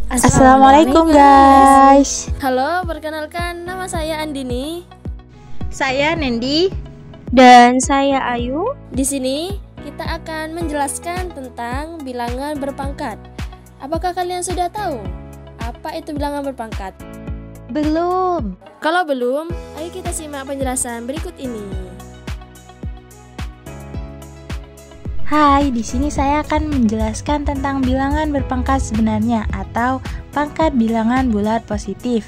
Assalamualaikum guys. Halo, perkenalkan nama saya Andini. Saya Nendi. Dan saya Ayu. Di sini kita akan menjelaskan tentang bilangan berpangkat. Apakah kalian sudah tahu apa itu bilangan berpangkat? Belum. Kalau belum, ayo kita simak penjelasan berikut ini. Hai, di sini saya akan menjelaskan tentang bilangan berpangkat sebenarnya atau pangkat bilangan bulat positif.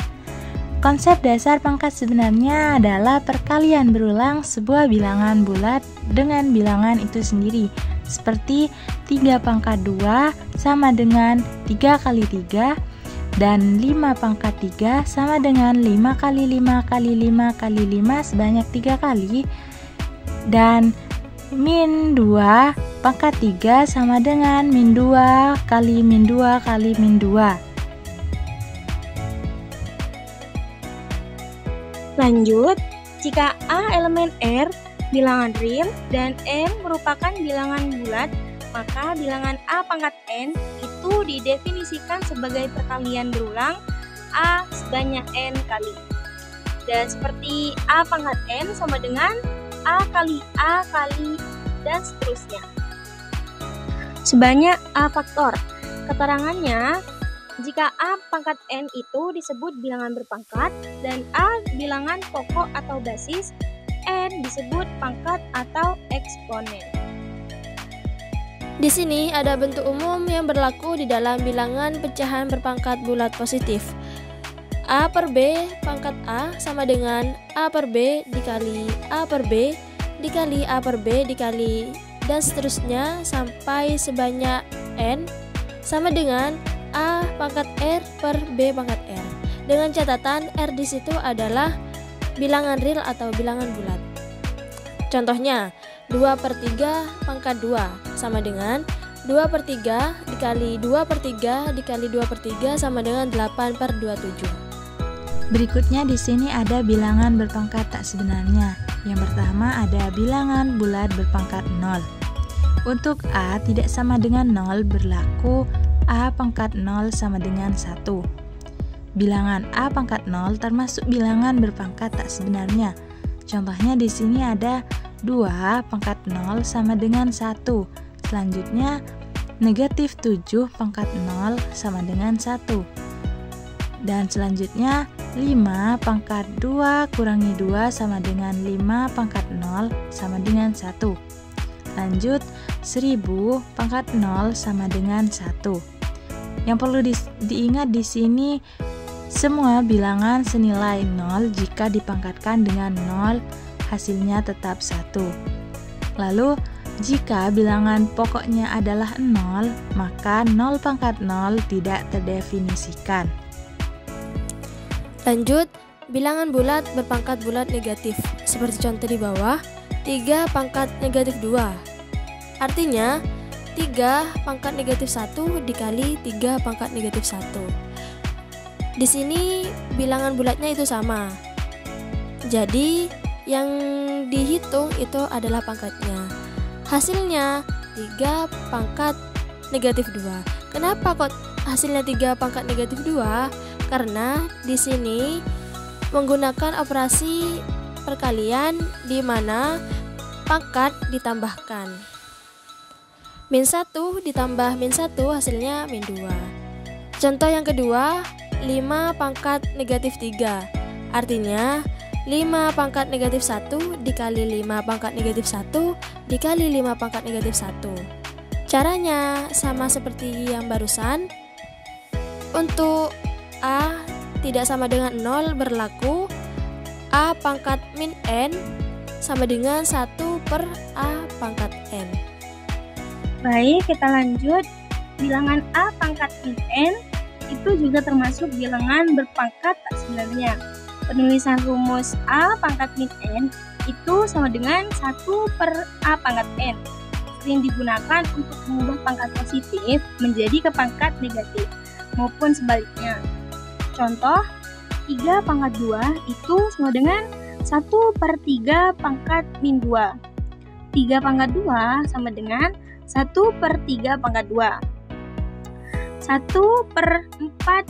Konsep dasar pangkat sebenarnya adalah perkalian berulang sebuah bilangan bulat dengan bilangan itu sendiri. Seperti 3 pangkat 2 sama dengan 3 kali 3 dan 5 pangkat 3 sama dengan 5 kali 5 kali 5 kali 5 sebanyak 3 kali, dan min 2 pangkat 3 sama dengan min 2 kali min 2 kali min 2. Lanjut, jika A elemen R bilangan real dan N merupakan bilangan bulat, maka bilangan A pangkat N itu didefinisikan sebagai perkalian berulang A sebanyak N kali. Dan seperti A pangkat N sama dengan A kali dan seterusnya. Sebanyak A faktor. Keterangannya, jika A pangkat N itu disebut bilangan berpangkat dan A bilangan pokok atau basis, N disebut pangkat atau eksponen. Di sini ada bentuk umum yang berlaku di dalam bilangan pecahan berpangkat bulat positif. A per B pangkat A sama dengan A per B dikali A per B dikali A per B dikali dan seterusnya sampai sebanyak N sama dengan A pangkat R per B pangkat R. Dengan catatan R di situ adalah bilangan real atau bilangan bulat. Contohnya 2 per 3 pangkat 2 sama dengan 2 per 3 dikali 2 per 3 dikali 2 per 3 sama dengan 8 per 27. Berikutnya di sini ada bilangan berpangkat tak sebenarnya. Yang pertama ada bilangan bulat berpangkat 0. Untuk A tidak sama dengan 0 berlaku A pangkat 0 sama dengan 1. Bilangan A pangkat 0 termasuk bilangan berpangkat tak sebenarnya. Contohnya di sini ada 2 pangkat 0 sama dengan 1. Selanjutnya negatif 7 pangkat 0 sama dengan 1. Dan selanjutnya 5 pangkat 2 kurangi 2 sama dengan 5 pangkat 0 sama dengan 1. Lanjut 1000 pangkat 0 sama dengan 1. Yang perlu diingat di sini, semua bilangan senilai 0 jika dipangkatkan dengan 0 hasilnya tetap 1. Lalu jika bilangan pokoknya adalah 0, maka 0 pangkat 0 tidak terdefinisikan. Lanjut, bilangan bulat berpangkat bulat negatif. Seperti contoh di bawah, 3 pangkat negatif 2. Artinya, 3 pangkat negatif 1 dikali 3 pangkat negatif 1. Di sini bilangan bulatnya itu sama. Jadi, yang dihitung itu adalah pangkatnya. Hasilnya 3 pangkat negatif 2. Kenapa kok hasilnya 3 pangkat negatif 2? Karena di sini menggunakan operasi perkalian di mana pangkat ditambahkan. Min 1 ditambah min 1 hasilnya min 2. Contoh yang kedua, 5 pangkat negatif 3. Artinya 5 pangkat negatif 1 dikali 5 pangkat negatif 1 dikali 5 pangkat negatif 1. Caranya sama seperti yang barusan. Untuk A tidak sama dengan 0 berlaku A pangkat min N sama dengan 1 per A pangkat N. Baik, kita lanjut. Bilangan A pangkat min N itu juga termasuk bilangan berpangkat tak sebenarnya. Penulisan rumus A pangkat min N itu sama dengan 1 per A pangkat N. Sering digunakan untuk mengubah pangkat positif menjadi ke pangkat negatif maupun sebaliknya. Contoh, 3 pangkat 2 itu sama dengan 1 per 3 pangkat min 2. 3 pangkat 2 sama dengan 1 per 3 pangkat 2. 1/4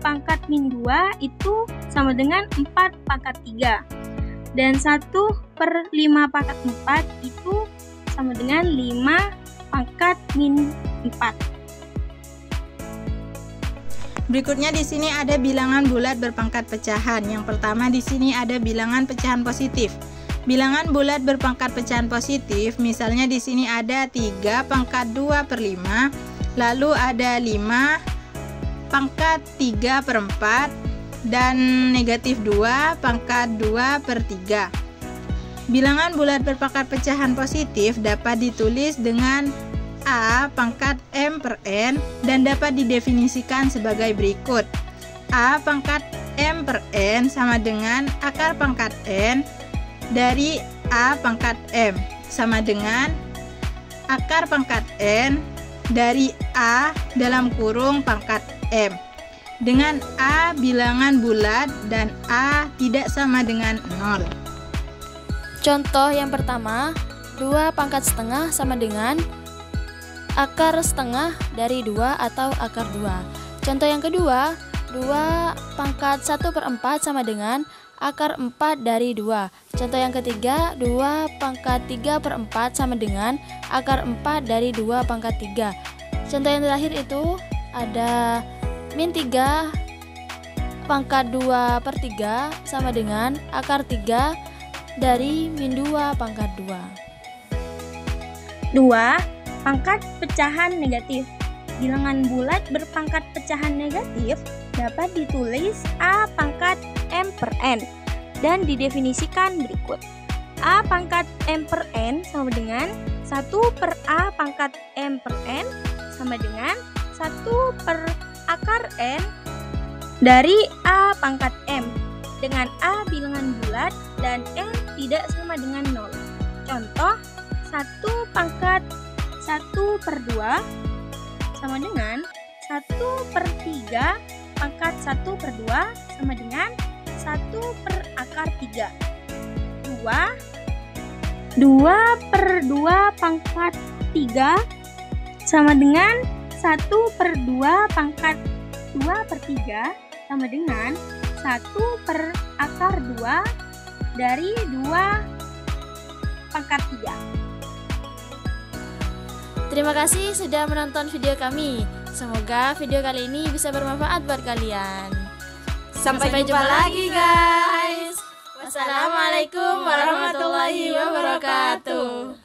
pangkat min 2 itu sama dengan 4 pangkat 3. Dan 1/5 pangkat 4 itu sama dengan 5 pangkat min 4. Berikutnya di sini ada bilangan bulat berpangkat pecahan. Yang pertama di sini ada bilangan pecahan positif. Bilangan bulat berpangkat pecahan positif, misalnya di sini ada 3 pangkat 2/5, lalu ada 5 pangkat 3/4, dan negatif 2 pangkat 2/3. Bilangan bulat berpangkat pecahan positif dapat ditulis dengan A pangkat M per N dan dapat didefinisikan sebagai berikut. A pangkat M per N sama dengan akar pangkat N dari A pangkat M sama dengan akar pangkat N dari A dalam kurung pangkat M. Dengan A bilangan bulat dan A tidak sama dengan 0. Contoh yang pertama, 2 pangkat setengah sama dengan akar setengah dari 2 atau akar 2. Contoh yang kedua, 2 pangkat 1/4 sama dengan akar 4 dari 2. Contoh yang ketiga, 2 pangkat 3/4 sama dengan akar 4 dari 2 pangkat 3. Contoh yang terakhir itu ada min 3 pangkat 2/3 sama dengan akar 3 dari min 2 pangkat 2. 2. Pangkat pecahan negatif. Bilangan bulat berpangkat pecahan negatif dapat ditulis A pangkat M per N dan didefinisikan berikut. A pangkat M per N sama dengan 1/A pangkat M per N sama dengan 1 per akar N dari A pangkat M, dengan A bilangan bulat dan N tidak sama dengan 0. Contoh, 1 pangkat 1/2 sama dengan 1/3 pangkat 1/2 sama dengan 1 per akar 3. 2/2 pangkat 3 sama dengan 1/2 pangkat 2/3 sama dengan 1 per akar 2 dari 2 pangkat 3. Terima kasih sudah menonton video kami. Semoga video kali ini bisa bermanfaat buat kalian. Sampai jumpa lagi guys. Wassalamualaikum warahmatullahi wabarakatuh.